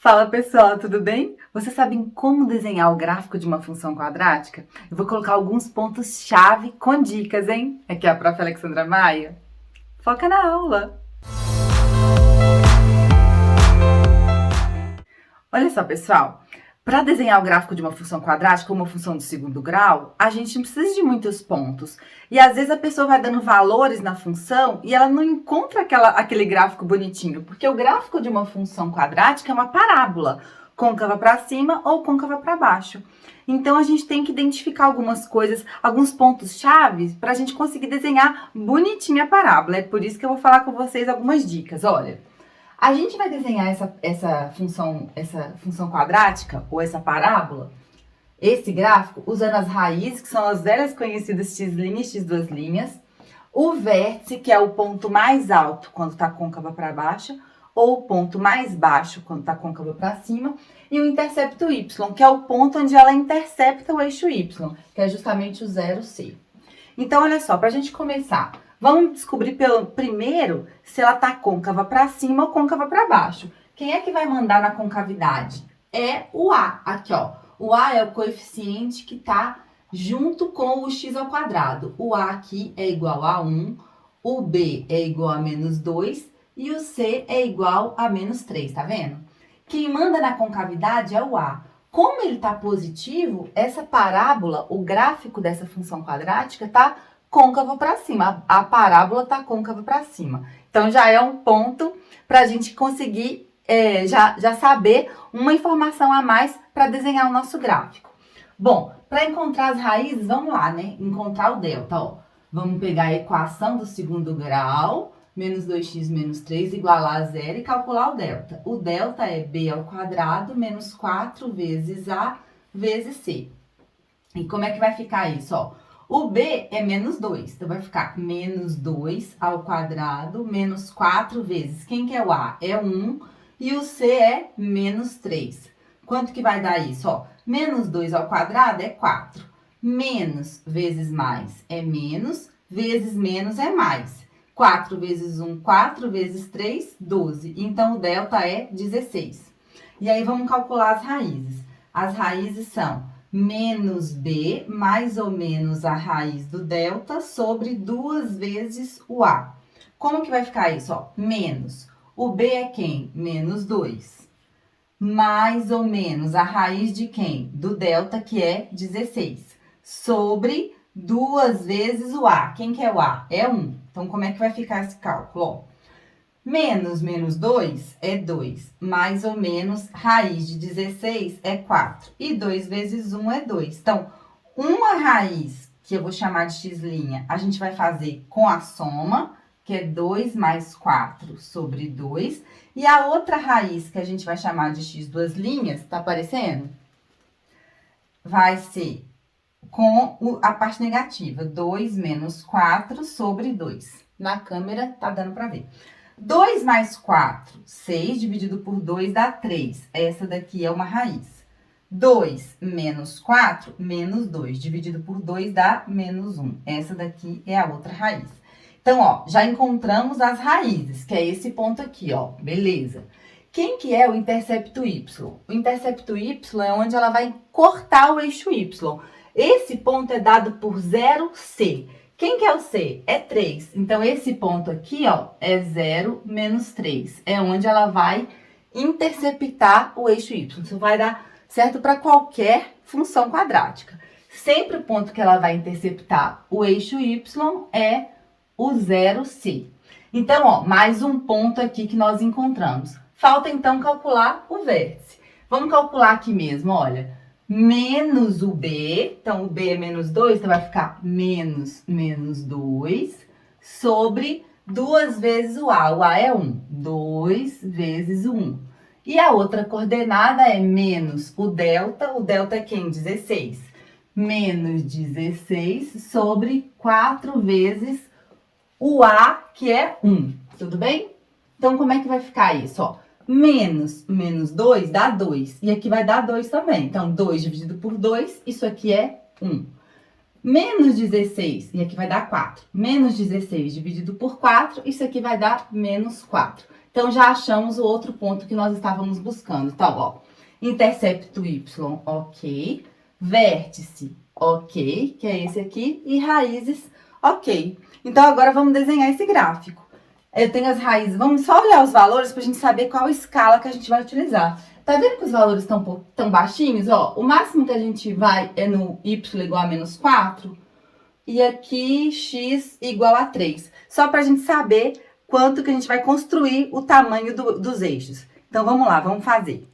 Fala pessoal, tudo bem? Vocês sabem como desenhar o gráfico de uma função quadrática? Eu vou colocar alguns pontos-chave com dicas, hein? Aqui é a prof. Alexandra Maia. Foca na aula! Olha só, pessoal. Para desenhar o gráfico de uma função quadrática ou uma função do segundo grau, a gente não precisa de muitos pontos. E às vezes a pessoa vai dando valores na função e ela não encontra aquele gráfico bonitinho, porque o gráfico de uma função quadrática é uma parábola, côncava para cima ou côncava para baixo. Então a gente tem que identificar algumas coisas, alguns pontos-chave para a gente conseguir desenhar bonitinha a parábola. É por isso que eu vou falar com vocês algumas dicas. Olha. A gente vai desenhar essa função quadrática, ou essa parábola, esse gráfico, usando as raízes, que são as velhas conhecidas x', x', o vértice, que é o ponto mais alto quando está côncava para baixo, ou o ponto mais baixo quando está côncava para cima, e o intercepto y, que é o ponto onde ela intercepta o eixo y, que é justamente o 0C. Então, olha só, para a gente começar, vamos descobrir primeiro se ela está côncava para cima ou côncava para baixo. Quem é que vai mandar na concavidade? É o A, aqui ó. O A é o coeficiente que está junto com o x ao quadrado. O A aqui é igual a 1, o B é igual a menos 2 e o C é igual a menos 3, tá vendo? Quem manda na concavidade é o A. Como ele está positivo, essa parábola, o gráfico dessa função quadrática está côncavo para cima. A parábola está côncava para cima. Então, já é um ponto para a gente conseguir já saber uma informação a mais para desenhar o nosso gráfico. Bom, para encontrar as raízes, vamos lá, né? Encontrar o delta, ó. Vamos pegar a equação do segundo grau, menos 2x menos 3 igual a zero e calcular o delta. O delta é b ao quadrado menos 4 vezes a vezes c. E como é que vai ficar isso, ó? O b é menos 2, então vai ficar menos 2 ao quadrado menos 4 vezes. Quem que é o a? É 1 e o c é menos 3. Quanto que vai dar isso, ó? Menos 2 ao quadrado é 4. Menos vezes mais é menos, vezes menos é mais. 4 vezes 1, 4 vezes 3, 12. Então, o delta é 16. E aí, vamos calcular as raízes. As raízes são menos b mais ou menos a raiz do delta sobre 2 vezes o a. Como que vai ficar isso? Ó? Menos. O b é quem? Menos 2. Mais ou menos a raiz de quem? Do delta, que é 16. Sobre 2 vezes o a. Quem que é o a? É 1. Então, como é que vai ficar esse cálculo? Ó, menos 2 é 2. Mais ou menos raiz de 16 é 4. E 2 vezes 1 é 2. Então, uma raiz, que eu vou chamar de x', a gente vai fazer com a soma, que é 2 mais 4 sobre 2. E a outra raiz, que a gente vai chamar de x', tá aparecendo? Vai ser com a parte negativa, 2 menos 4 sobre 2. Na câmera, tá dando para ver. 2 mais 4, 6, dividido por 2 dá 3. Essa daqui é uma raiz. 2 menos 4, menos 2, dividido por 2 dá menos 1. Essa daqui é a outra raiz. Então, ó, já encontramos as raízes, que é esse ponto aqui, ó, beleza. Quem que é o intercepto y? O intercepto y é onde ela vai cortar o eixo y. Esse ponto é dado por 0C. Quem que é o C? É 3. Então, esse ponto aqui, ó, é 0 menos 3. É onde ela vai interceptar o eixo y. Isso vai dar certo para qualquer função quadrática. Sempre o ponto que ela vai interceptar o eixo y é o 0C. Então, ó, mais um ponto aqui que nós encontramos. Falta, então, calcular o vértice. Vamos calcular aqui mesmo, olha. Menos o b, então o b é menos 2, então vai ficar menos 2 sobre 2 vezes o a. O a é 1, 2 vezes o 1. E a outra coordenada é menos o delta é quem? 16. Menos 16 sobre 4 vezes o a, que é 1. Tudo bem? Então, como é que vai ficar isso, ó? Menos 2 dá 2. E aqui vai dar 2 também. Então, 2 dividido por 2, isso aqui é 1. Menos 16, e aqui vai dar 4. Menos 16 dividido por 4, isso aqui vai dar menos 4. Então, já achamos o outro ponto que nós estávamos buscando. Então, ó, intercepto y, ok. Vértice, ok, que é esse aqui. E raízes, ok. Então, agora vamos desenhar esse gráfico. Eu tenho as raízes, vamos só olhar os valores para a gente saber qual escala que a gente vai utilizar. Tá vendo que os valores estão tão baixinhos? Ó, o máximo que a gente vai é no y igual a menos 4 e aqui x igual a 3. Só para a gente saber quanto que a gente vai construir o tamanho dos eixos. Então, vamos lá, vamos fazer.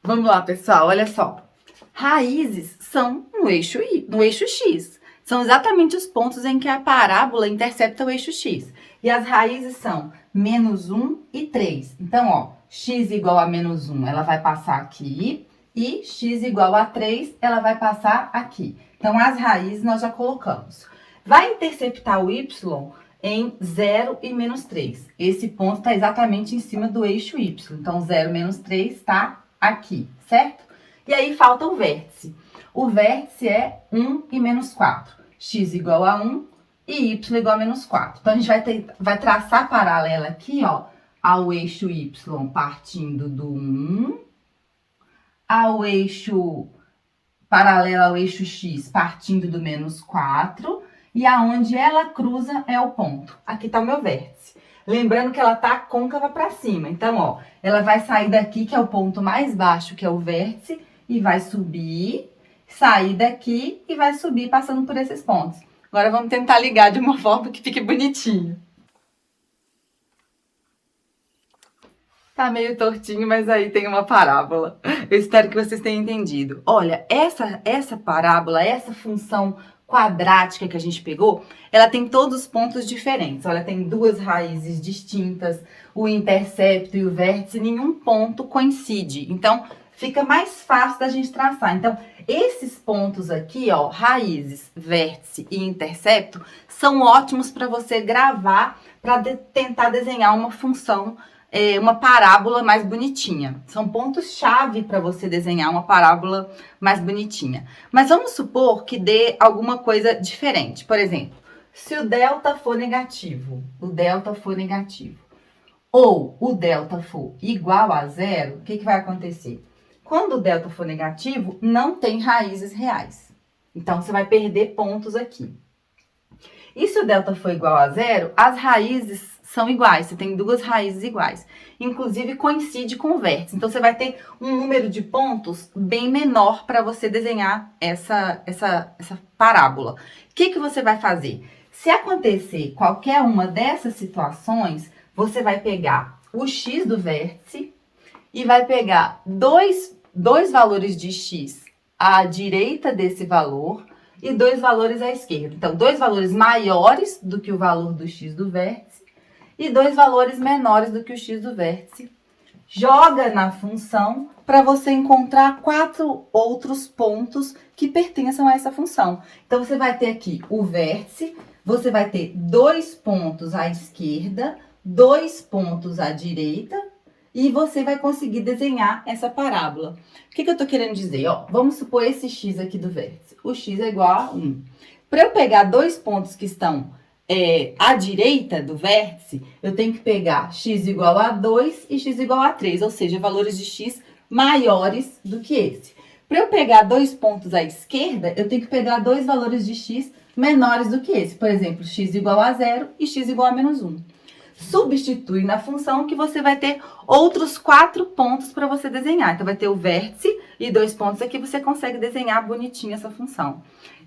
Vamos lá, pessoal, olha só. Raízes são no eixo x. São exatamente os pontos em que a parábola intercepta o eixo x. E as raízes são menos 1 e 3. Então, ó, x igual a menos 1, ela vai passar aqui. E x igual a 3, ela vai passar aqui. Então, as raízes nós já colocamos. Vai interceptar o y em 0 e menos 3. Esse ponto está exatamente em cima do eixo y. Então, 0 menos 3 está aqui, certo? E aí falta o vértice. O vértice é 1 e menos 4. X igual a 1 e y igual a menos 4. Então, a gente vai traçar paralela aqui, ó, ao eixo y partindo do 1, ao eixo paralelo ao eixo x partindo do menos 4, e aonde ela cruza é o ponto. Aqui está o meu vértice. Lembrando que ela está côncava para cima. Então, ó, ela vai sair daqui, que é o ponto mais baixo, que é o vértice, e vai subir, sair daqui e vai subir passando por esses pontos. Agora vamos tentar ligar de uma forma que fique bonitinho. Tá meio tortinho, mas aí tem uma parábola. Eu espero que vocês tenham entendido. Olha, essa parábola, essa função quadrática que a gente pegou, ela tem todos os pontos diferentes. Olha, tem duas raízes distintas, o intercepto e o vértice, nenhum ponto coincide. Então, fica mais fácil da gente traçar. Então, esses pontos aqui, ó, raízes, vértice e intercepto, são ótimos para você gravar, para tentar desenhar uma função, uma parábola mais bonitinha. São pontos-chave para você desenhar uma parábola mais bonitinha. Mas vamos supor que dê alguma coisa diferente. Por exemplo, se o delta for negativo, ou o delta for igual a zero, o que vai acontecer? Quando o delta for negativo, não tem raízes reais. Então, você vai perder pontos aqui. E se o delta for igual a zero, as raízes são iguais. Você tem duas raízes iguais. Inclusive, coincide com o vértice. Então, você vai ter um número de pontos bem menor para você desenhar essa parábola. O que você vai fazer? Se acontecer qualquer uma dessas situações, você vai pegar o x do vértice e vai pegar dois valores de x à direita desse valor e dois valores à esquerda. Então, dois valores maiores do que o valor do x do vértice e dois valores menores do que o x do vértice. Joga na função para você encontrar 4 outros pontos que pertençam a essa função. Então, você vai ter aqui o vértice, você vai ter 2 pontos à esquerda, 2 pontos à direita, e você vai conseguir desenhar essa parábola. O que eu estou querendo dizer? Ó, vamos supor esse x aqui do vértice. O x é igual a 1. Para eu pegar 2 pontos que estão à direita do vértice, eu tenho que pegar x igual a 2 e x igual a 3, ou seja, valores de x maiores do que esse. Para eu pegar 2 pontos à esquerda, eu tenho que pegar 2 valores de x menores do que esse. Por exemplo, x igual a 0 e x igual a menos 1. Substitui na função que você vai ter outros 4 pontos para você desenhar. Então, vai ter o vértice e 2 pontos aqui, você consegue desenhar bonitinho essa função.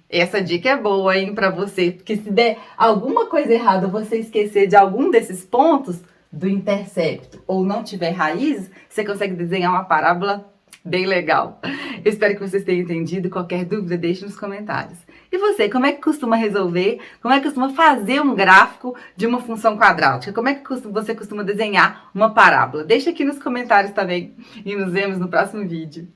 Essa dica é boa, hein, para você, porque se der alguma coisa errada, você esquecer de algum desses pontos do intercepto ou não tiver raízes, você consegue desenhar uma parábola bem legal. Eu espero que vocês tenham entendido. Qualquer dúvida, deixe nos comentários. E você, como é que costuma resolver? Como é que costuma fazer um gráfico de uma função quadrática? Como é que você costuma desenhar uma parábola? Deixa aqui nos comentários também e nos vemos no próximo vídeo.